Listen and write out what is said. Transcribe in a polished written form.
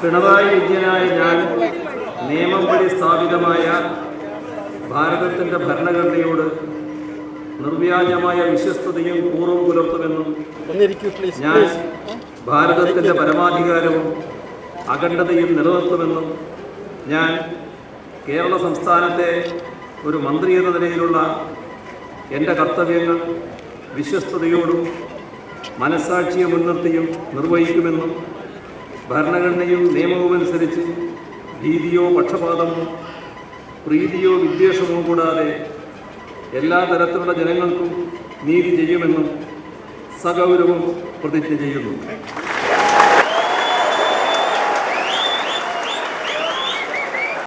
പിണറായി വിജയനായ ഞാൻ നിയമം വഴി സ്ഥാപിതമായ ഭാരതത്തിൻ്റെ ഭരണഘടനയോട് നിർവ്യാജമായ വിശ്വസ്തതയും കൂറും പുലർത്തുമെന്നും ഞാൻ ഭാരതത്തിൻ്റെ പരമാധികാരവും അഖണ്ഡതയും നിലനിർത്തുമെന്നും ഞാൻ കേരള സംസ്ഥാനത്തെ ഒരു മന്ത്രി എന്ന നിലയിലുള്ള എൻ്റെ കർത്തവ്യങ്ങൾ വിശ്വസ്തയോടും മനസ്സാക്ഷിയെ മുൻനിർത്തിയും നിർവഹിക്കുമെന്നും ഭരണഘടനയും നിയമവും അനുസരിച്ച് ഭീതിയോ പക്ഷപാതമോ പ്രീതിയോ വിദ്വേഷമോ കൂടാതെ എല്ലാ തരത്തിലുള്ള ജനങ്ങൾക്കും നീതി ചെയ്യുമെന്നും സഗൗരവം പ്രതിജ്ഞ ചെയ്യുന്നു.